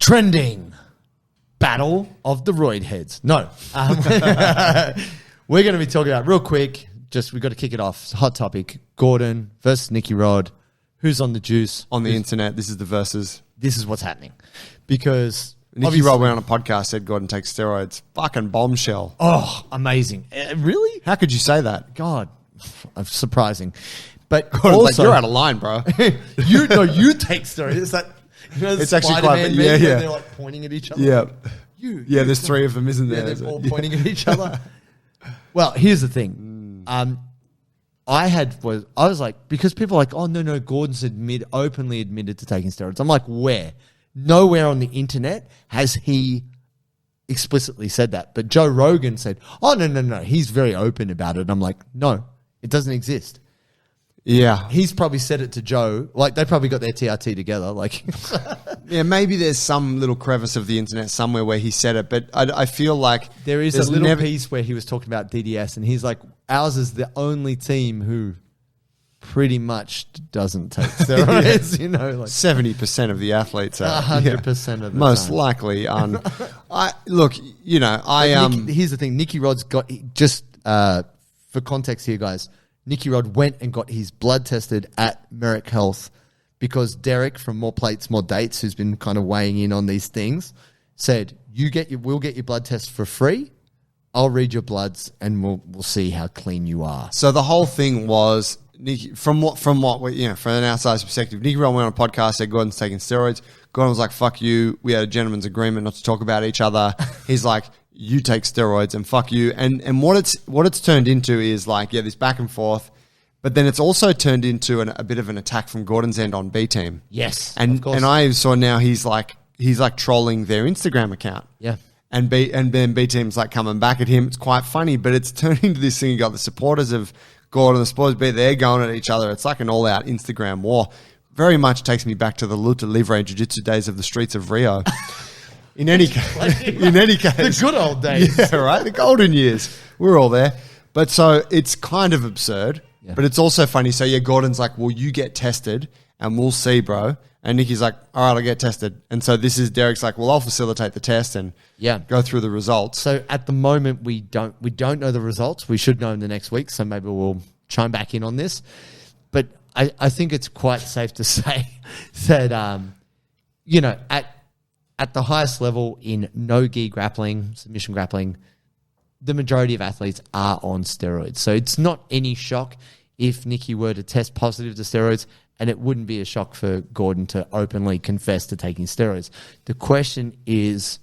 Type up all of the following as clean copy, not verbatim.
Trending. Battle of the roid heads. No. We're going to be talking about real quick. We've got to kick it off. It's a hot topic. Gordon versus Nicky Rod. Who's on the juice? On the internet, this is the versus. This is what's happening. Because Nicky Rod went on a podcast, said Gordon takes steroids. Fucking bombshell. Oh, amazing. Really? How could you say that? God. Surprising. But Gordon's also, like, you're out of line, bro. you take steroids. It's like, it's actually quite, yeah. They're like pointing at each other. Yeah. There's three of them, isn't there? Yeah, they're all pointing at each other. Well, here's the thing. I was like, because people are like, oh, no, Gordon's openly admitted to taking steroids. I'm like, where? Nowhere on the internet has he explicitly said that. But Joe Rogan said, oh, no, he's very open about it. And I'm like, no, it doesn't exist. Yeah. He's probably said it to Joe. Like, they probably got their TRT together. Like, yeah, maybe there's some little crevice of the internet somewhere where he said it, but I feel like there is a little piece where he was talking about DDS, and he's like, ours is the only team who pretty much doesn't take steroids, like 70% of the athletes are 100% of the most time. Likely. Here's the thing. Nicky Rod's got for context here, guys. Nicky Rod went and got his blood tested at Merrick Health because Derek from More Plates, More Dates, who's been kind of weighing in on these things, said, we'll get your blood test for free. I'll read your bloods and we'll see how clean you are. So the whole thing was, from an outsider's perspective, Nicky Rod went on a podcast, said Gordon's taking steroids. Gordon was like, fuck you. We had a gentleman's agreement not to talk about each other. He's like, you take steroids and fuck you. And what it's turned into is like, this back and forth. But then it's also turned into a bit of an attack from Gordon's end on B Team. Yes. And I saw now he's like trolling their Instagram account. Yeah. And then B Team's like coming back at him. It's quite funny, but it's turned into this thing. You got the supporters of Gordon, the supporters B, they're going at each other. It's like an all out Instagram war. Very much takes me back to the Luta Livre Jiu-Jitsu days of the streets of Rio. In any case, the good old days. Yeah, right. The golden years. We're all there. But so it's kind of absurd, but it's also funny. So Gordon's like, well, you get tested and we'll see, bro. And Nicky's like, all right, I'll get tested. And so Derek's like, well, I'll facilitate the test and go through the results. So at the moment, we don't know the results. We should know in the next week. So maybe we'll chime back in on this. But I think it's quite safe to say that, at the highest level in no-gi grappling, submission grappling, the majority of athletes are on steroids. So it's not any shock if Nicky were to test positive to steroids, and it wouldn't be a shock for Gordon to openly confess to taking steroids. The question is,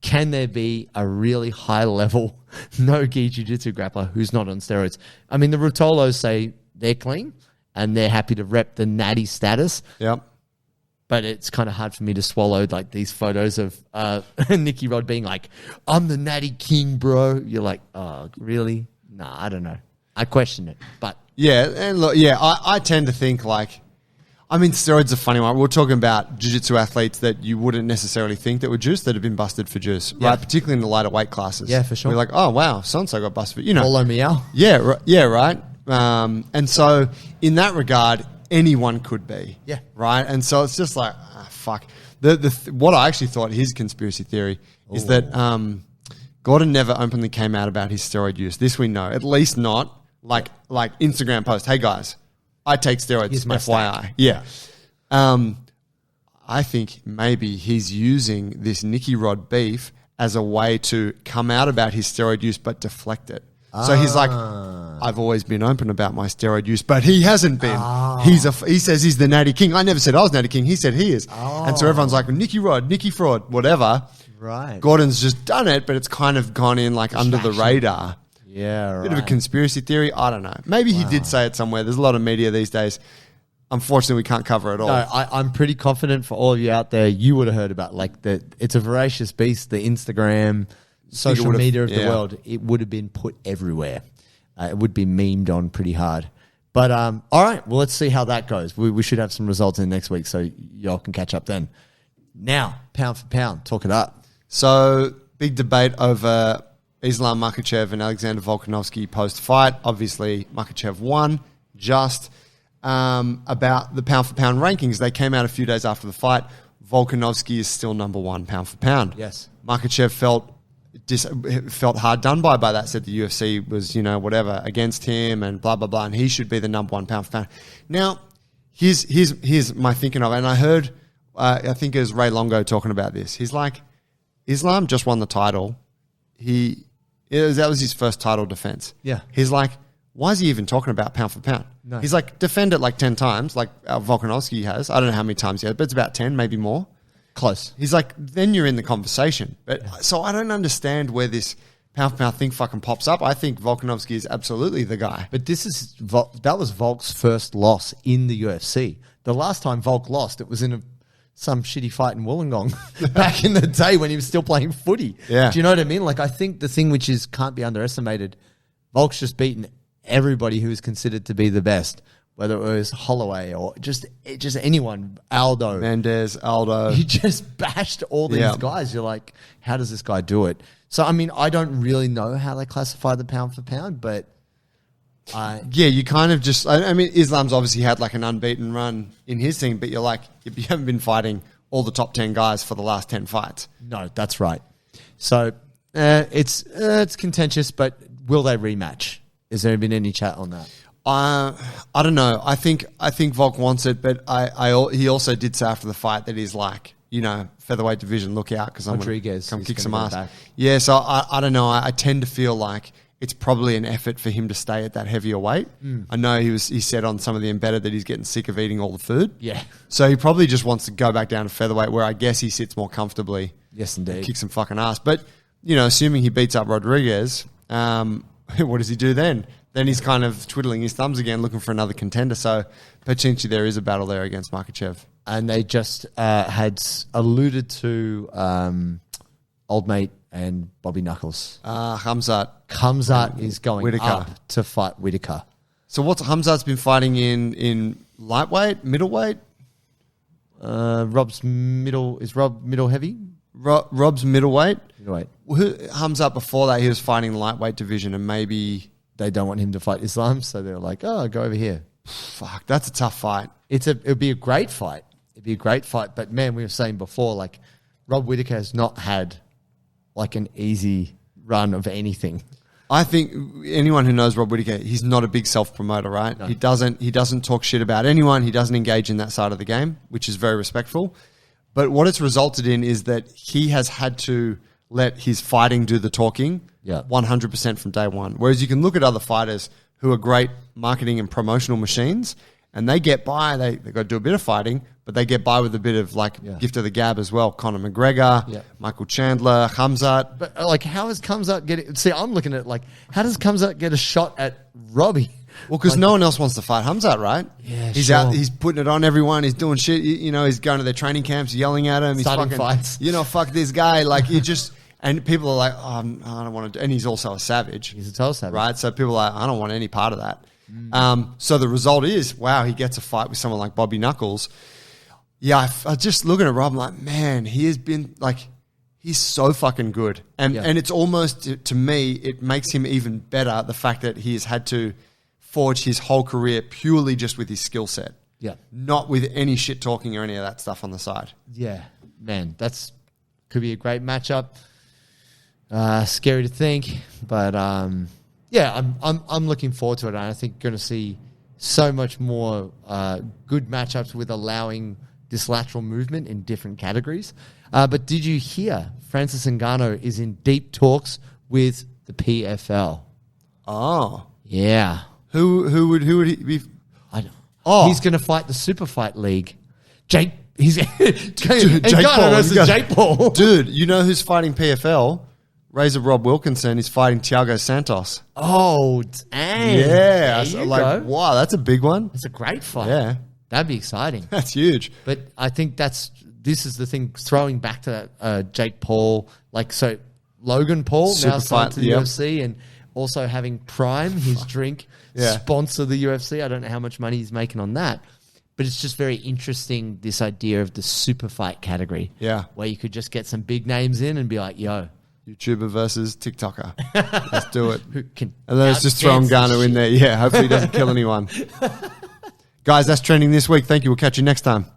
can there be a really high-level no-gi jiu-jitsu grappler who's not on steroids? I mean, the Rutolos say they're clean, and they're happy to rep the natty status. Yep. But it's kind of hard for me to swallow like these photos of Nicky Rod being like, I'm the natty king, bro. You're like, oh, really? Nah, I don't know. I question it, but... Yeah, and look, I tend to think like, I mean, steroids are a funny one. We're talking about jiu-jitsu athletes that you wouldn't necessarily think that were juice that have been busted for juice, right? Particularly in the lighter weight classes. Yeah, for sure. We're like, oh, wow, so-and-so got busted for, Follow me out. Yeah, right. And so in that regard, anyone could be. Yeah. Right? And so it's just like, fuck. What I actually thought, his conspiracy theory, is that Gordon never openly came out about his steroid use. This we know. At least not like Instagram post, hey guys, I take steroids, Here's my FYI. stack. Yeah. I think maybe he's using this Nicky Rod beef as a way to come out about his steroid use but deflect it. So he's like, I've always been open about my steroid use, but he hasn't been. He says he's the natty king. I never said I was natty king. He said he is. And so everyone's like, Nicky Rod, Nicky Fraud, whatever. Right. Gordon's just done it, but it's kind of gone in like under the radar. Yeah, right. Bit of a conspiracy theory. I don't know. Maybe he did say it somewhere. There's a lot of media these days. Unfortunately, we can't cover it all. No, I'm pretty confident for all of you out there, you would have heard about it's a voracious beast, the Instagram, social media of the world. It would have been put everywhere. It would be memed on pretty hard. But all right, well, let's see how that goes. We should have some results in next week, so y'all can catch up then. Now, pound for pound, talk it up. So, big debate over Islam Makhachev and Alexander Volkanovski post-fight. Obviously, Makhachev won. Just about the pound-for-pound rankings. They came out a few days after the fight. Volkanovski is still number one pound for pound. Yes. Makhachev felt hard done by that. Said the UFC was, whatever, against him and blah, blah, blah. And he should be the number one pound for pound. Now, here's my thinking of it. And I heard, I think it was Ray Longo talking about this. He's like, Islam just won the title. That was his first title defense. Yeah. He's like, why is he even talking about pound for pound? No. He's like, defend it like 10 times, like Volkanovski has. I don't know how many times he has, but it's about 10, maybe more. Close. He's like, then you're in the conversation. But so I don't understand where this pound for pound thing fucking pops up. I think Volkanovski is absolutely the guy. But that was Volk's first loss in the UFC. The last time Volk lost, it was in some shitty fight in Wollongong back in the day when he was still playing footy. Yeah. Do you know what I mean? Like, I think the thing which can't be underestimated, Volk's just beaten everybody who is considered to be the best, whether it was Holloway or just anyone, Aldo. Mendes, Aldo. He just bashed all these guys. You're like, how does this guy do it? So, I mean, I don't really know how they classify the pound for pound, but you kind of just... I mean, Islam's obviously had like an unbeaten run in his thing, but you're like, you haven't been fighting all the top 10 guys for the last 10 fights. No, that's right. So, it's contentious, but will they rematch? Has there been any chat on that? I don't know. I think Volk wants it, but he also did say after the fight that he's like, featherweight division, look out because I'm going to come kick some ass. Back. Yeah, so I don't know. I tend to feel like it's probably an effort for him to stay at that heavier weight. I know he said on some of the embedded that he's getting sick of eating all the food. Yeah. So he probably just wants to go back down to featherweight where I guess he sits more comfortably. Yes, indeed. Kick some fucking ass. But, assuming he beats up Rodriguez, what does he do then? Then he's kind of twiddling his thumbs again, looking for another contender. So potentially there is a battle there against Makhachev. And they just had alluded to old mate and Bobby Knuckles. Khamzat is going Whittaker. up to fight Whittaker. So what's Khamzat's been fighting in lightweight, middleweight? Rob's middle. Is Rob middle heavy? Rob's middleweight. Middleweight. Hamzat before that, he was fighting lightweight division, and maybe they don't want him to fight Islam, so they're like, "Oh, go over here." Fuck, that's a tough fight. It'd be a great fight. It'd be a great fight, but man, we were saying before, like Rob Whittaker has not had like an easy run of anything. I think anyone who knows Rob Whittaker, he's not a big self-promoter, right? No. He doesn't talk shit about anyone. He doesn't engage in that side of the game, which is very respectful. But what it's resulted in is that he has had to let his fighting do the talking 100% from day one. Whereas you can look at other fighters who are great marketing and promotional machines, and they get by. They got to do a bit of fighting, but they get by with a bit of gift of the gab as well. Conor McGregor, Michael Chandler, Khamzat. But like, how is Khamzat getting? See, I'm looking at like, how does Khamzat get a shot at Robbie? Well, because no one else wants to fight Khamzat, right? Yeah, he's out. He's putting it on everyone. He's doing shit. He's going to their training camps, yelling at him. He's starting fights. Fuck this guy. Like he just. And people are like, oh, I don't want to. And he's also a savage. He's a total savage, right? So people are like, I don't want any part of that. So the result is, wow, he gets a fight with someone like Bobby Knuckles. Yeah, I just looking at Rob, I'm like, man, he has been like, he's so fucking good. And it's almost, to me, it makes him even better, the fact that he has had to forge his whole career purely just with his skill set. Yeah. Not with any shit talking or any of that stuff on the side. Yeah, man, could be a great matchup. Scary to think, but I'm looking forward to it. And I think going to see so much more good matchups with allowing this lateral movement in different categories. But did you hear Francis Ngannou is in deep talks with the PFL? Oh, yeah. Who would he be? I don't. Oh, he's going to fight the Super Fight League. Jake Paul versus Jake Paul. Dude, you know who's fighting PFL? Razor Rob Wilkinson is fighting Thiago Santos. Oh, dang. Yeah. Wow, that's a big one. It's a great fight. Yeah. That'd be exciting. That's huge. But I think this is the thing, throwing back to Jake Paul. Like, so Logan Paul Super now signed to the fight, UFC and also having Prime, his drink, sponsor the UFC. I don't know how much money he's making on that. But it's just very interesting, this idea of the super fight category. Yeah. Where you could just get some big names in and be like, yo. YouTuber versus TikToker. Let's do it. And then let's just throw Ngannou in there. Yeah, hopefully he doesn't kill anyone. Guys, that's trending this week. Thank you. We'll catch you next time.